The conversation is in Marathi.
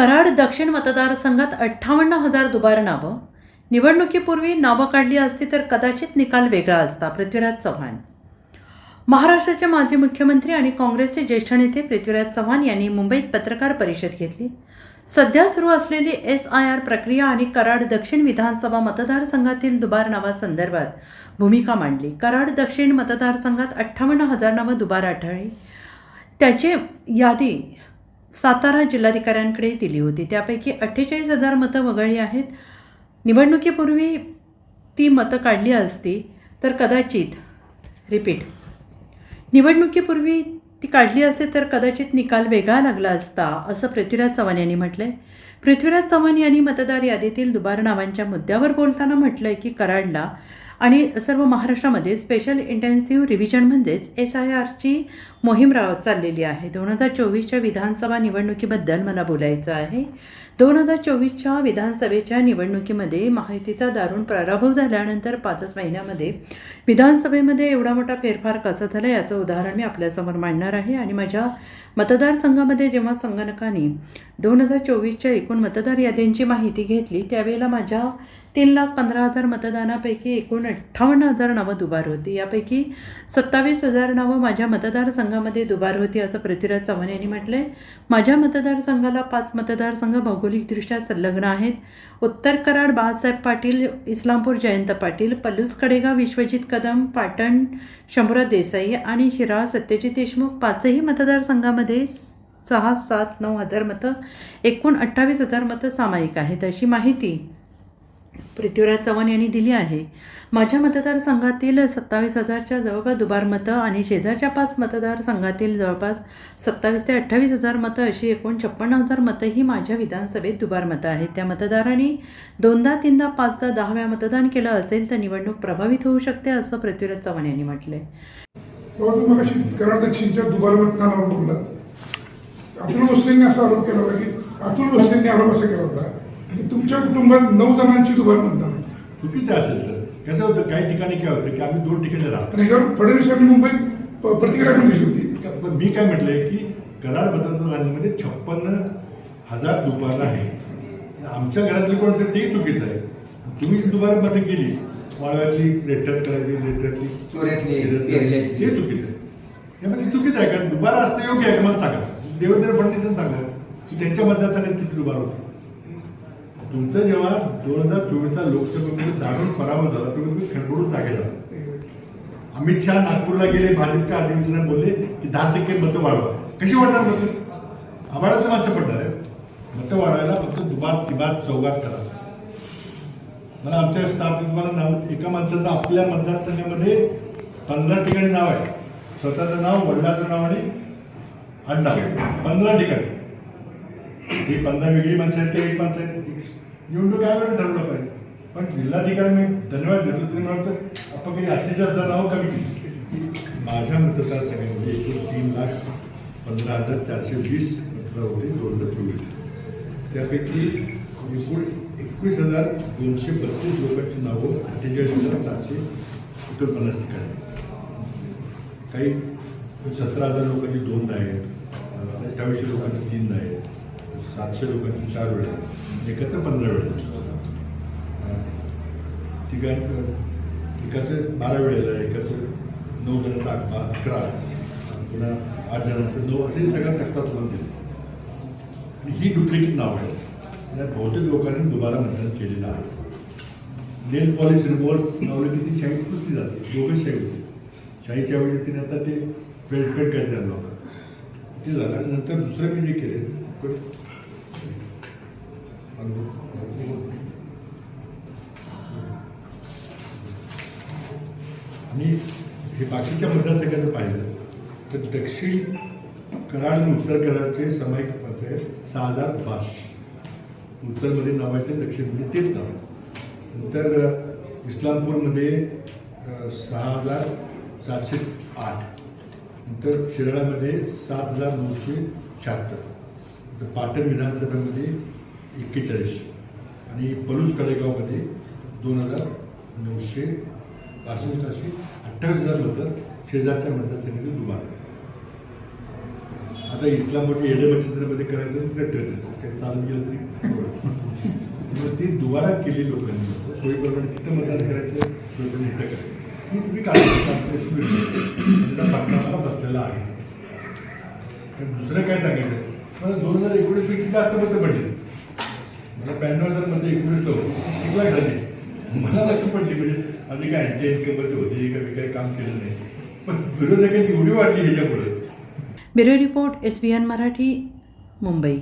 कराड दक्षिण मतदारसंघात 58,000 दुबार नावं. निवडणुकीपूर्वी नावं काढली असती तर कदाचित निकाल वेगळा असता. पृथ्वीराज चव्हाण. महाराष्ट्राचे माजी मुख्यमंत्री आणि काँग्रेसचे ज्येष्ठ नेते पृथ्वीराज चव्हाण यांनी मुंबईत पत्रकार परिषद घेतली. सध्या सुरू असलेली SIR प्रक्रिया आणि कराड दक्षिण विधानसभा मतदारसंघातील दुबार नावासंदर्भात भूमिका मांडली. कराड दक्षिण मतदारसंघात 58,000 नावं दुबार आढळली. त्याची यादी सातारा जिल्हाधिकाऱ्यांकडे दिली होती. त्यापैकी 48,000 मतं वगळली आहेत. निवडणुकीपूर्वी ती मतं काढली असती तर निवडणुकीपूर्वी ती काढली असते तर कदाचित निकाल वेगळा लागला असता, असं पृथ्वीराज चव्हाण यांनी म्हटलंय. पृथ्वीराज चव्हाण यांनी मतदार यादीतील दुबार नावांच्या मुद्द्यावर बोलताना म्हटलंय की कराडला आणि सर्व महाराष्ट्रामध्ये स्पेशल इंटेन्सिव्ह रिव्हिजन म्हणजेच SIRची मोहीम चाललेली आहे. 2024च्या विधानसभा निवडणुकीबद्दल मला बोलायचं आहे. 2024च्या विधानसभेच्या निवडणुकीमध्ये महायुतीचा दारुण पराभव झाल्यानंतर 5 महिन्यामध्ये विधानसभेमध्ये एवढा मोठा फेरफार कसा झाला याचं उदाहरण मी आपल्यासमोर मांडणार आहे. आणि माझ्या मतदारसंघामध्ये जेव्हा संगणकाने 2024च्या एकूण मतदार याद्यांची माहिती घेतली त्यावेळेला माझ्या 3,15,000 मतदानापैकी एकूण 58,000 नावं दुबार होती. यापैकी 27,000 नावं माझ्या मतदारसंघामध्ये दुबार होती, असं पृथ्वीराज चव्हाण यांनी म्हटलंय. माझ्या मतदारसंघाला 5 मतदारसंघ भौगोलिकदृष्ट्या संलग्न आहेत. उत्तर कराड बाळासाहेब पाटील, इस्लामपूर जयंत पाटील, पलूस कडेगाव विश्वजित कदम, पाटण शंभूराज देसाई आणि शिराळा सत्यजित देशमुख. 5ही मतदारसंघामध्ये 6, 7, 9,000 मतं, एकूण 28,000 मतं सामायिक आहेत, अशी माहिती पृथ्वीराज चव्हाण यांनी दिली आहे. माझ्या मतदारसंघातील 27,000च्या जवळपास दुबार मतं आणि शेजारच्या 5 मतदारसंघातील जवळपास 27,000 ते 28,000 मतं अशी एकूण 56,000 मतं ही माझ्या विधानसभेत दुबार मतं आहेत. त्या मतदारांनी 2दा, 3दा, 5दा, 10 वेळा मतदान केलं असेल तर निवडणूक प्रभावित होऊ शकते, असं पृथ्वीराज चव्हाण यांनी म्हटलंय. कराड दक्षिणच्या दुबार मतदानावर बोललात. अतुल भोसलेंनी असा आरोप केला होता की अतुल भोसलेंनी आरोप असा केला होता की तुमच्या कुटुंबात 9 जणांची दुबार मतदान आहे. चुकीचं असेल तर कसं होतं, काही ठिकाणी काय होतं की आम्ही 2 ठिकाणी राहतो. आणि ह्याच्यावर फडणवीसांनी मुंबईत प्रतिक्रिया पण दिली होती. पण मी काय म्हटलंय की कराड मतदारसंघामध्ये 56,000 दुबार आहे. आमच्या घरातले कोण तर ते चुकीचं आहे. तुम्ही दुबार मतं केली, वाळव्यातली रेट्यात करायची, रेट्यातली चोऱ्यातली, हे चुकीचं आहे. त्यामध्ये चुकीचं आहे. कारण दुबार असतं योग्य आहे का मला सांगा. देवेंद्र फडणवीसांनी सांगा की त्यांच्या मतदारसंघात किती दुबार होते. तुमचं जेव्हा 2024चा लोकसभेमध्ये दारुण पराभव झाला तेव्हा तुम्ही खडबडून जागे झाला. अमित शहा नागपूरला गेले, भाजपच्या अधिवेशनात बोलले की 10% मतं वाढवा. कशी वाढणार मतं? आभाळाचं मागचं पडणार आहे. मतं वाढवायला फक्त दुबार, तिबार, चौघात करा. मला आमच्या स्टाफ तुम्हाला नाव, एका माणसाचं आपल्या मतदारसंघामध्ये 15 ठिकाणी नाव आहे. स्वतःचं नाव, वडिलाचं नाव आणि अड्डा 15 ठिकाणी. ही 15 वेगळी माणसं आहेत, ते एक माणसं आहेत. निवडणूक आयोगाने ठरवलं पाहिजे. पण जिल्हाधिकारी मी धन्यवाद देतो. तुम्ही म्हणतो आपण काही 48,000 नावं कमी केली. माझ्या मतदारसंघामध्ये एकूण 3,15,420 मतदार होते 2024. त्यापैकी एकूण 21,232 लोकांची नावं 48,749 ठिकाणी. काही 17,000 लोकांची 2 आहेत, 2800 लोकांची 3 आहेत, 700 लोकांची 4 वेळा, एकाचं 15 वेळा, एकाचं 12 वेळेला, एकाचं 9 जणांचं 11, पुन्हा 8 जणांचं 9, असे सगळ्या तक्ता तुम्हाला दिले. आणि ही डुप्लिकेट नाव आहे. त्यात बहुतेक लोकांनी दुबारा मतदान केलेलं आहे. नेल पॉलिश रिमोव्हर लावलं की ती शाही पुसली जाते. दोघंच शाही होते. शाहीच्या वेळी तिने आता ते फेडफेड करायला लागलं होतं. ते झालं. नंतर दुसरं मी जे केले आणि हे बाकीच्या मतदारसंघाचं पाहिलं तर दक्षिण कराड आणि उत्तर कराडचे सामायिक मत आहे 6,012. उत्तरमध्ये नाव आहे ते, दक्षिणमध्ये तेच नाव आहे. नंतर इस्लामपूरमध्ये 6,708. नंतर शिराळामध्ये 7,976. पाटण विधानसभेमध्ये 41 आणि पलूस कडेगावमध्ये 2,962. अशी 28,000 मतं शेजारच्या मतदारसंघातील दुबार. आता इस्लामपूरच्या येडे बचतमध्ये करायचं कट्टर द्यायचं काय चालू गेलं तरी मग ती दुबारा केली लोकांनी सोयीप्रमाणे तिथं मतदान करायचं सोयीप्रमाणे इथं करायचं ही तुम्ही काढता पटणाला बसलेला आहे. तर दुसरं काय सांगायचं मला 2019 पैकी जास्त मतं पडली. मला 92,000 मध्ये 19 1 लाख झाली. मला मतं पडली म्हणजे माझी काय अँटी इन्कमची होती का मी काही काम केलं नाही पण विरोधकांची एवढी वाटली ह्याच्यामुळे. Bureau report SBN Marathi, Mumbai.